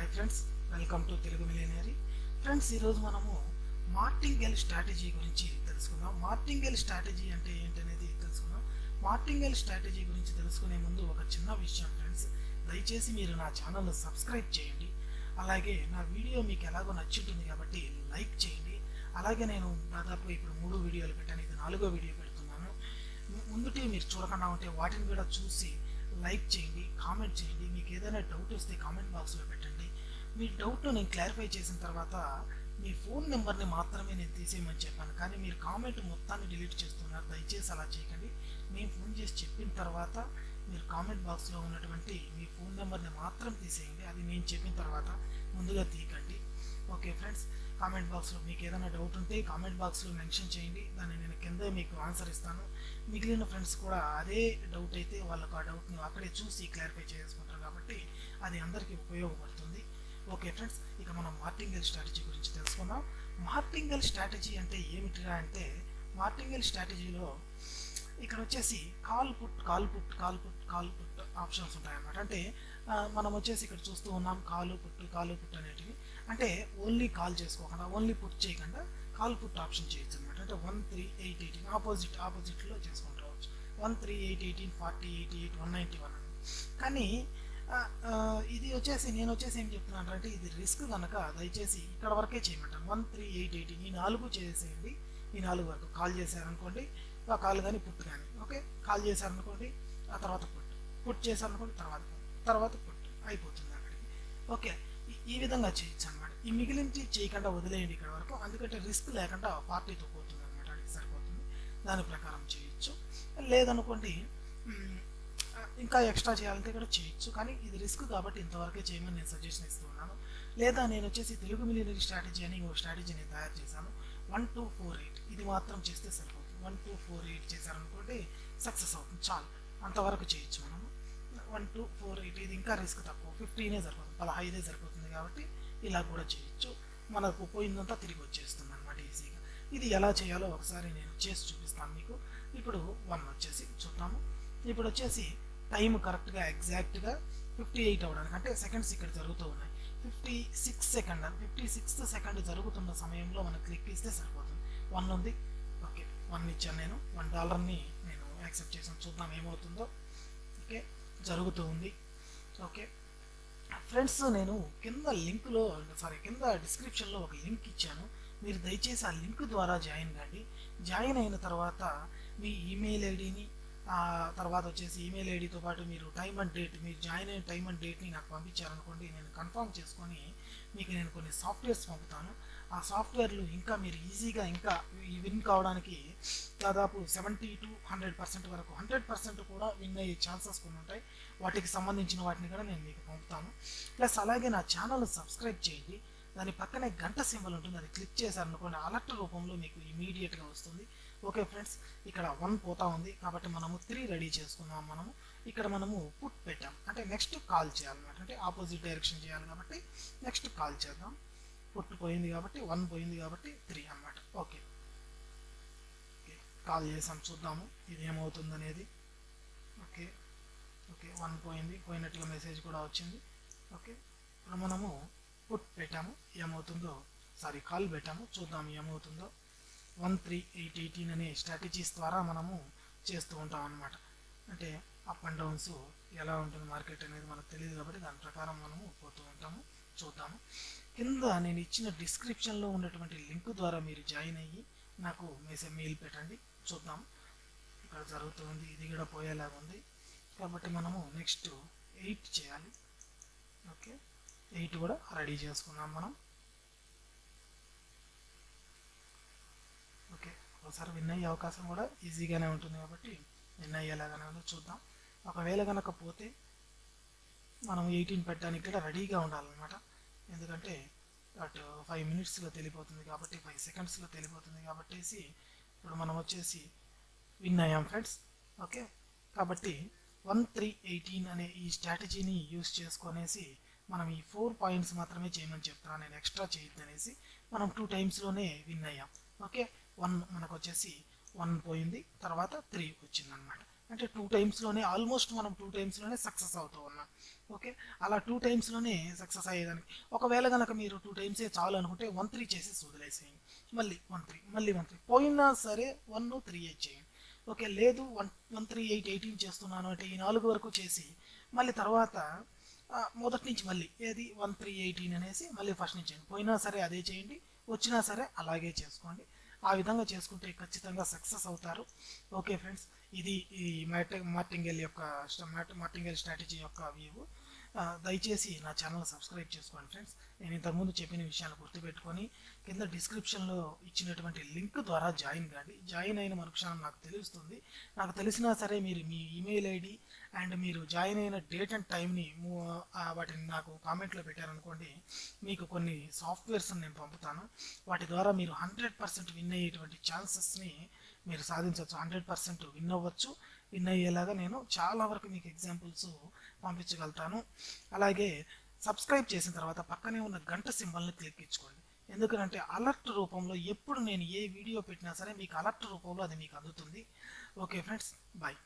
Hi friends, welcome to Telugu millionaire. Friends, ఈరోజు మనము మార్టింగేల్ strategy గురించి తెలుసుకుందాం. మార్టింగేల్ స్ట్రాటజీ అంటే ఏంటనేది తెలుసుకుందాం. మార్టింగేల్ స్ట్రాటజీ గురించి తెలుసుకునే ముందు ఒక చిన్న విషయం ఫ్రెండ్స్, దయచేసి మీరు నా ఛానల్ను సబ్స్క్రైబ్ చేయండి. అలాగే నా వీడియో మీకు ఎలాగో నచ్చుంటుంది కాబట్టి లైక్ చేయండి. అలాగే నేను దాదాపు ఇప్పుడు 3 వీడియోలు పెట్టాను, ఇది 4వ వీడియో పెడుతున్నాను. ముందుటే మీరు చూడకుండా ఉంటే వాటిని కూడా చూసి లైక్ చేయండి, కామెంట్ చేయండి. మీకు ఏదైనా డౌట్ వస్తే కామెంట్ బాక్స్లో పెట్టండి. మీ డౌట్ను నేను క్లారిఫై చేసిన తర్వాత మీ ఫోన్ నెంబర్ని మాత్రమే నేను తీసేయమని చెప్పాను, కానీ మీరు కామెంట్ మొత్తాన్ని డిలీట్ చేస్తున్నారు. దయచేసి అలా చేయకండి. నేను ఫోన్ చేసి చెప్పిన తర్వాత మీరు కామెంట్ బాక్స్లో ఉన్నటువంటి మీ ఫోన్ నెంబర్ని మాత్రం తీసేయండి. అది నేను చెప్పిన తర్వాత ముందుగా తీయకండి. ఓకే ఫ్రెండ్స్, కామెంట్ బాక్స్లో మీకు ఏదైనా డౌట్ ఉంటే కామెంట్ బాక్స్లో మెన్షన్ చేయండి, దాన్ని నేను కింద మీకు ఆన్సర్ ఇస్తాను. మిగిలిన ఫ్రెండ్స్ కూడా అదే డౌట్ అయితే వాళ్ళకు ఆ డౌట్ని అక్కడే చూసి క్లారిఫై చేసుకుంటారు కాబట్టి అది అందరికీ ఉపయోగపడుతుంది. ఓకే ఫ్రెండ్స్, ఇక మనం మార్టింగేల్ స్ట్రాటజీ గురించి తెలుసుకుందాం. మార్టింగేల్ స్ట్రాటజీ అంటే ఏమిటిరా అంటే, మార్టింగేల్ స్ట్రాటజీలో ఇక్కడ వచ్చేసి కాల్ పుట్ ఆప్షన్స్ ఉంటాయన్నమాట. అంటే మనం వచ్చేసి ఇక్కడ చూస్తూ ఉన్నాం కాలు పుట్ అనేటివి. అంటే ఓన్లీ కాల్ చేసుకోకుండా, ఓన్లీ పుట్ చేయకుండా కాల్ పుట్ ఆప్షన్ చేయొచ్చు అనమాట. అంటే 1, 3, 8, 18 ఆపోజిట్లో చేసుకుంటూ రావచ్చు. 1, 3, 8, 18, 40, 88, 191 అని. కానీ ఇది వచ్చేసి నేను వచ్చేసి ఏం చెప్తున్నాను అంటే, ఇది రిస్క్ కనుక దయచేసి ఇక్కడ వరకే చేయమంటాను. 1, 3, 8, 18 ఈ 4 చేసేయండి. ఈ 4 వరకు కాల్ చేశారనుకోండి, ఆ కాల్ కానీ పుట్ కానీ. ఓకే, కాల్ చేశారనుకోండి, ఆ తర్వాత పుట్ చేశారనుకోండి, తర్వాత పుట్ అయిపోతుంది అక్కడికి. ఓకే, ఈ విధంగా చేయొచ్చు అనమాట. ఈ మిగిలించి చేయకుండా వదిలేయండి ఇక్కడ వరకు, ఎందుకంటే రిస్క్ లేకుండా పార్టీతో పోతుంది అనమాట, అది సరిపోతుంది. దాని ప్రకారం చేయొచ్చు. లేదనుకోండి ఇంకా ఎక్స్ట్రా చేయాలంటే కూడా చేయొచ్చు, కానీ ఇది రిస్క్ కాబట్టి ఇంతవరకే చేయమని నేను సజెషన్ ఇస్తున్నాను. లేదా నేను వచ్చేసి తెలుగు మిలియనరీ స్ట్రాటజీ అని ఒక స్ట్రాటజీని తయారు చేశాను. 1, 2, 4, 8 ఇది మాత్రం చేస్తే సరిపోతుంది. 1, 2, 4, 8 చేశారనుకోండి సక్సెస్ అవుతుంది, చాలు. అంతవరకు చేయొచ్చు మనము. 1, 2, 4, 8 ఇది ఇంకా రిస్క్ తక్కువ, 15 సరిపోతుంది, 15 సరిపోతుంది కాబట్టి ఇలా కూడా చేయొచ్చు. మనకు పోయిందంతా తిరిగి వచ్చేస్తుంది అనమాట ఈజీగా. ఇది ఎలా చేయాలో ఒకసారి నేను చేసి చూపిస్తాను మీకు. ఇప్పుడు 1 వచ్చేసి చూద్దాము. ఇప్పుడు వచ్చేసి టైం కరెక్ట్గా ఎగ్జాక్ట్గా 58 అవ్వడానికి, అంటే సెకండ్స్ ఇక్కడ జరుగుతూ ఉన్నాయి. 56th సెకండ్ జరుగుతున్న సమయంలో మనం క్లిక్ ఇస్తే సరిపోతుంది. 1 ఉంది. ఓకే, 1 ఇచ్చాను నేను. $1ని నేను యాక్సెప్ట్ చేసాను. చూద్దాం ఏమవుతుందో. ఓకే, జరుగుతూ ఉంది. ఓకే ఫ్రెండ్స్, నేను కింద డిస్క్రిప్షన్లో ఒక లింక్ ఇచ్చాను. మీరు దయచేసి ఆ లింక్ ద్వారా జాయిన్ కండి. జాయిన్ అయిన తర్వాత మీ ఈమెయిల్ ఐడిని, తర్వాత వచ్చేసి ఈమెయిల్ ఐడితో పాటు మీరు టైం అండ్ డేట్, మీరు జాయిన్ అయిన టైం అండ్ డేట్ని నాకు పంపించారనుకోండి, నేను కన్ఫర్మ్ చేసుకొని మీకు నేను కొన్ని సాఫ్ట్వేర్స్ పంపుతాను. ఆ సాఫ్ట్వేర్లు ఇంకా మీరు ఈజీగా ఇంకా విన్ కావడానికి దాదాపు 70 to 100% వరకు, 100% కూడా విన్ అయ్యే ఛాన్సెస్ కొన్ని ఉంటాయి. వాటికి సంబంధించిన వాటిని కూడా నేను మీకు పంపుతాను. ప్లస్ అలాగే నా ఛానల్ సబ్స్క్రైబ్ చేయండి. దాని పక్కనే గంట సింబల్ ఉంటుంది, అది క్లిక్ చేశారనుకోండి అలర్ట్ రూపంలో మీకు ఇమీడియట్గా వస్తుంది. ఓకే ఫ్రెండ్స్, ఇక్కడ 1 పోతా ఉంది కాబట్టి మనము 3 రెడీ చేసుకుందాం. మనము ఇక్కడ పుట్ పెట్టాం అంటే నెక్స్ట్ కాల్ చేయాలన్నమాట, అంటే ఆపోజిట్ డైరెక్షన్ చేయాలి కాబట్టి నెక్స్ట్ కాల్ చేద్దాం. పుట్ పోయింది కాబట్టి 1 పోయింది కాబట్టి 3 అన్నమాట. ఓకే, కాల్ చేసాం, చూద్దాము ఇది ఏమవుతుంది అనేది. ఓకే 1 పోయినట్టుగా మెసేజ్ కూడా వచ్చింది. ఓకే, ఇప్పుడు మనము పుట్ పెట్టాము, ఏమవుతుందో, కాల్ పెట్టాము, చూద్దాము ఏమవుతుందో. 1, 3, 8, 18 అనే స్ట్రాటజీస్ ద్వారా మనము చేస్తూ ఉంటాం అన్నమాట. అంటే అప్ అండ్ డౌన్స్ ఎలా ఉంటుంది మార్కెట్ అనేది మనకు తెలియదు కాబట్టి దాని ప్రకారం మనము పోతూ ఉంటాము. చూద్దాము. కింద నేను ఇచ్చిన డిస్క్రిప్షన్లో ఉన్నటువంటి లింక్ ద్వారా మీరు జాయిన్ అయ్యి నాకు మెయిల్ పెట్టండి. చూద్దాం ఇక్కడ జరుగుతుంది. ఇది కూడా పోయేలాగా ఉంది కాబట్టి మనము నెక్స్ట్ 8 చేయాలి. ఓకే, 8 కూడా రెడీ చేసుకుందాం మనం. ఓకే, ఒకసారి విన్ అయ్యే అవకాశం కూడా ఈజీగానే ఉంటుంది కాబట్టి విన్ అయ్యేలాగానే ఉందో చూద్దాం. ఒకవేళ కనుక పోతే మనం 18 పెట్టడానికి కూడా రెడీగా ఉండాలన్నమాట. ఎందుకంటే అటు 5 minutesలో తెలిపోతుంది కాబట్టి, 5 secondsలో తెలిపోతుంది కాబట్టి ఇప్పుడు మనం వచ్చేసి విన్ అయ్యాం ఫ్రెండ్స్. ఓకే, కాబట్టి 1, 3, 18 అనే ఈ స్ట్రాటజీని యూస్ చేసుకొనేసి మనం ఈ 4 పాయింట్స్ మాత్రమే చేయమని చెప్తున్నాను నేను, ఎక్స్ట్రా చేయొద్దనేసి. మనం 2 టైమ్స్లోనే విన్ అయ్యాం. ఓకే, 1 మనకు వచ్చేసి 1 పోయింది, తర్వాత 3 వచ్చింది అనమాట. అంటే 2 టైమ్స్లోనే ఆల్మోస్ట్ మనం 2 టైమ్స్లోనే సక్సెస్ అవుతూ ఉన్నాం. ఓకే, అలా 2 టైమ్స్లోనే సక్సెస్ అయ్యేదానికి. ఒకవేళ కనుక మీరు 2 టైమ్సే చాలు అనుకుంటే 1-3 చేసేసి వదిలేసేయండి. మళ్ళీ 1-3 మళ్ళీ 1-3 పోయినా సరే 1-3-8 చేయండి. ఓకే, లేదు 1-3-8-18 చేస్తున్నాను అంటే ఈ 4 వరకు చేసి మళ్ళీ తర్వాత మొదటి నుంచి మళ్ళీ ఏది 1-3-18 అనేసి మళ్ళీ ఫస్ట్ నుంచి చేయండి. పోయినా సరే అదే చేయండి, వచ్చినా సరే అలాగే చేసుకోండి. ఆ విధంగా చేసుకుంటే ఖచ్చితంగా సక్సెస్ అవుతారు. ఓకే ఫ్రెండ్స్, ఇది ఈ మార్టింగెల్ యొక్క మార్టింగెల్ స్ట్రాటజీ యొక్క వ్యూ. దయచేసి నా ఛానల్ సబ్స్క్రైబ్ చేసుకోండి ఫ్రెండ్స్. నేను ఇంతకుముందు చెప్పిన విషయాలు గుర్తుపెట్టుకొని కింద డిస్క్రిప్షన్లో ఇచ్చినటువంటి లింక్ ద్వారా జాయిన్ కాండి. జాయిన్ అయిన మరుక్షణం నాకు తెలుస్తుంది. నాకు తెలిసినా సరే మీరు మీ ఈమెయిల్ ఐడి అండ్ మీరు జాయిన్ అయిన డేట్ అండ్ టైంని వాటిని నాకు కామెంట్లో పెట్టారనుకోండి, మీకు కొన్ని సాఫ్ట్వేర్స్ నేను పంపుతాను. వాటి ద్వారా మీరు 100% విన్ అయ్యేటువంటి ఛాన్సెస్ని మీరు సాధించవచ్చు. 100% విన్ అవ్వచ్చు. విన్ అయ్యేలాగా నేను చాలా వరకు మీకు ఎగ్జాంపుల్స్ పంపించగలుగుతాను. అలాగే సబ్స్క్రైబ్ చేసిన తర్వాత పక్కనే ఉన్న గంట సింబల్ని క్లిక్ ఇచ్చుకోండి. ఎందుకంటే అలర్ట్ రూపంలో ఎప్పుడు నేను ఏ వీడియో పెట్టినా సరే మీకు అలర్ట్ రూపంలో అది మీకు అందుతుంది. Okay friends, bye.